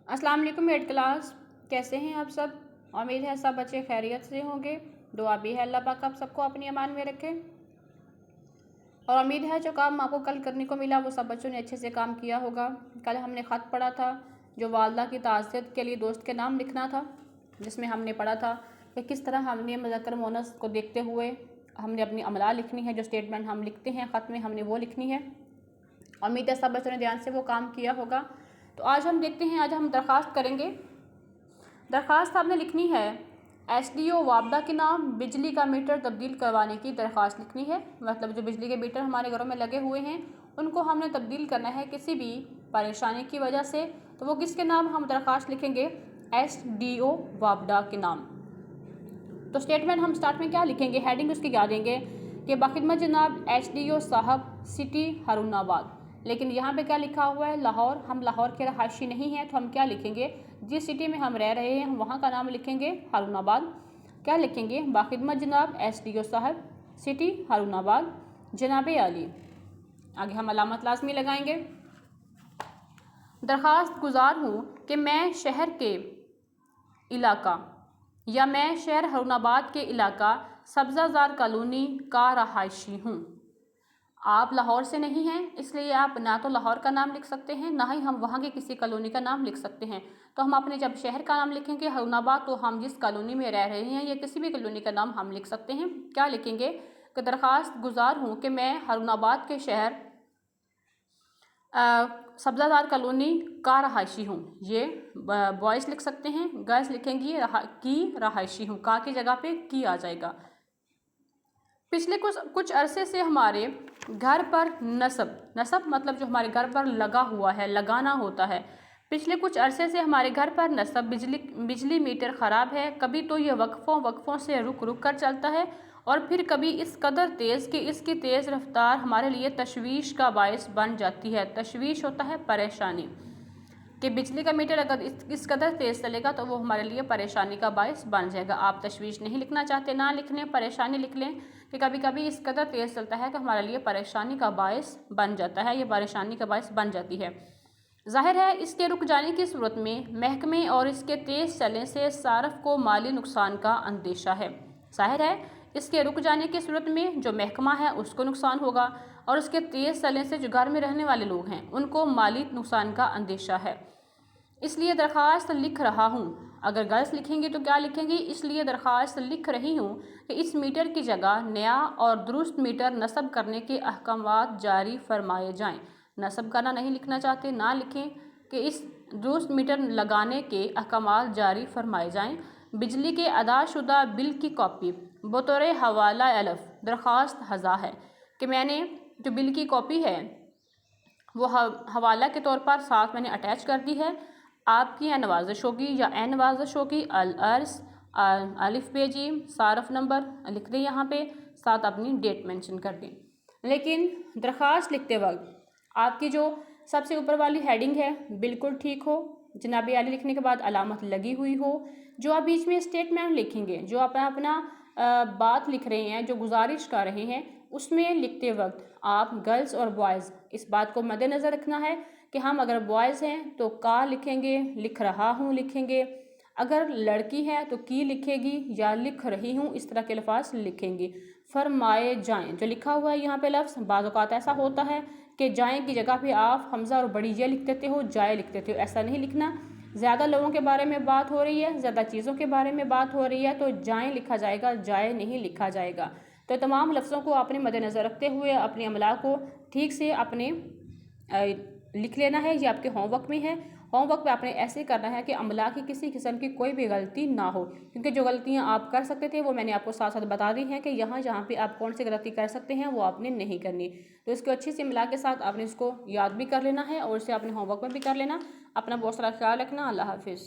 अस्सलाम वालेकुम eight class, कैसे हैं आप सब। उम्मीद है सब बच्चे खैरियत से होंगे। दुआ भी है अल्लाह पाक आप सबको अपनी अमान में रखे और उम्मीद है जो काम आपको कल करने को मिला वो सब बच्चों ने अच्छे से काम किया होगा। कल हमने ख़त पढ़ा था जो वालदा की ताज़ियत के लिए दोस्त के नाम लिखना था, जिसमें हमने पढ़ा था कि किस तरह हमने मुज़क्कर मुअन्नस को देखते हुए हमने अपनी अमला लिखनी है। जो स्टेटमेंट हम लिखते हैं ख़त में हमने वो लिखनी है। उम्मीद है सब बच्चों ने ध्यान से वो काम किया होगा। तो आज हम देखते हैं, आज हम दरख्वास्त करेंगे। दरख्वास्त आपने लिखनी है SDO वापदा के नाम बिजली का मीटर तब्दील करवाने की दरख्वास्त लिखनी है। मतलब जो बिजली के मीटर हमारे घरों में लगे हुए हैं उनको हमने तब्दील करना है किसी भी परेशानी की वजह से। तो वो किसके नाम हम दरख्वास्त लिखेंगे? SDO वापदा के नाम। तो स्टेटमेंट हम स्टार्ट में क्या लिखेंगे, हेडिंग उसकी क्या देंगे कि बाखिदमत जनाब SDO साहब सिटी हारूनाबाद। लेकिन यहाँ पे क्या लिखा हुआ है? लाहौर। हम लाहौर के रहायशी नहीं हैं तो हम क्या लिखेंगे? जिस सिटी में हम रह रहे हैं हम वहाँ का नाम लिखेंगे हारूनाबाद। क्या लिखेंगे? बाखिदमत जनाब SDO साहब सिटी हारूनाबाद जनाब आली। आगे हम अलामत लाजमी लगाएंगे। दरख्वास्त गुजार हूँ कि मैं शहर के इलाका या मैं शहर हारूनाबाद के इलाका सब्ज़ाज़ार कॉलोनी का रहायशी हूँ। आप लाहौर से नहीं हैं इसलिए आप ना तो लाहौर का नाम लिख सकते हैं ना ही हम वहाँ के किसी कॉलोनी का नाम लिख सकते हैं। तो हम अपने जब शहर का नाम लिखेंगे हारूनाबाद तो हम जिस कॉलोनी में रह रहे हैं या किसी भी कॉलोनी का नाम हम लिख सकते हैं। क्या लिखेंगे कि दरख्वास्त गुजार हूँ कि मैं हारूनाबाद के शहर सब्ज़ाज़ार कॉलोनी का रहायशी हूँ। ये बॉयज़ लिख सकते हैं, गर्ल्स लिखेंगी की रहायशी हूँ। का की जगह पे की आ जाएगा। पिछले कुछ अरसे से हमारे घर पर नसब मतलब जो हमारे घर पर लगा हुआ है, लगाना होता है। पिछले कुछ अरसे से हमारे घर पर नसब बिजली मीटर ख़राब है। कभी तो ये वक्फ़ों से रुक कर चलता है और फिर कभी इस कदर तेज़ कि इसकी तेज़ रफ्तार हमारे लिए तशवीश का बायस बन जाती है। तशवीश होता है परेशानी, कि बिजली का मीटर अगर इस कदर तेज़ चलेगा तो वो हमारे लिए परेशानी का बायस बन जाएगा। आप तशवीश नहीं लिखना चाहते ना लिख लें, परेशानी लिख लें कि कभी कभी इस कदर तेज़ चलता है कि हमारे लिए परेशानी का बायस बन जाता है, ये परेशानी का बायस बन जाती है। ज़ाहिर है इसके रुक जाने की सूरत में महकमे और इसके तेज़ चलने से सारफ को माली नुकसान का अंदेशा है। ज़ाहिर है इसके रुक जाने की सूरत में जो महकमा है उसको नुकसान होगा और उसके तेज़ चलने से जो घर में रहने वाले लोग हैं उनको माली नुकसान का अंदेशा है। इसलिए दरख्वास्त लिख रहा हूँ। अगर गर्ल्स लिखेंगी तो क्या लिखेंगी? इसलिए दरख्वास्त लिख रही हूँ कि इस मीटर की जगह नया और दुरुस्त मीटर नस्ब करने के अहकामात जारी फरमाए जाएँ। नस्ब करना नहीं लिखना चाहते ना लिखें कि इस दुरुस्त मीटर लगाने के अहकामात जारी फरमाए जाएँ। बिजली के अदाशुदा बिल की कॉपी बतौर हवाला अलफ दरख्वास्त हज़ा है कि मैंने जो बिल की कॉपी है वो हवाला के तौर पर साथ मैंने अटैच कर दी है। आपकी या नवाजिश होगी या नवाजिश होगी अर्स अलिफ पेजी सारफ नंबर लिख दें यहाँ पे, साथ अपनी डेट मेंशन कर दें। लेकिन दरख्वास्त लिखते वक्त आपकी जो सबसे ऊपर वाली हेडिंग है बिल्कुल ठीक हो, जनाब आली लिखने के बाद अलामत लगी हुई हो। जो आप बीच में स्टेटमेंट लिखेंगे, जो आप अपना बात लिख रहे हैं, जो गुजारिश कर रहे हैं, उसमें लिखते वक्त आप गर्ल्स और बॉयज़ इस बात को मद्देनज़र रखना है कि हम अगर बॉयज़ हैं तो का लिखेंगे, लिख रहा हूँ लिखेंगे। अगर लड़की है तो की लिखेगी या लिख रही हूँ, इस तरह के अल्फाज लिखेंगी। फरमाए जाएँ जो लिखा हुआ है यहाँ पे लफ्ज़, बाज़ औक़ात ऐसा होता है कि जाएँ की जगह पे आप हमज़ा और बड़ी ये लिख देते हो, जाए लिख देते हो। ऐसा नहीं लिखना। ज़्यादा लोगों के बारे में बात हो रही है, ज़्यादा चीज़ों के बारे में बात हो रही है तो जाएँ लिखा जाएगा, जाए नहीं लिखा जाएगा। तो तमाम लफ्ज़ों को आपने मद्देनज़र रखते हुए अपने अमला को ठीक से अपने लिख लेना है। ये आपके होमवर्क में है। होमवर्क पे आपने ऐसे करना है कि अमला की किसी किस्म की कोई भी गलती ना हो, क्योंकि जो गलतियां आप कर सकते थे वो मैंने आपको साथ साथ बता दी हैं कि जहाँ पे आप कौन सी गलती कर सकते हैं वो आपने नहीं करनी। तो इसको अच्छी से अमला के साथ आपने इसको याद भी कर लेना है और इसे अपने होमवर्क में भी कर लेना। अपना बहुत सारा ख्याल रखना। अल्लाह हाफिज़।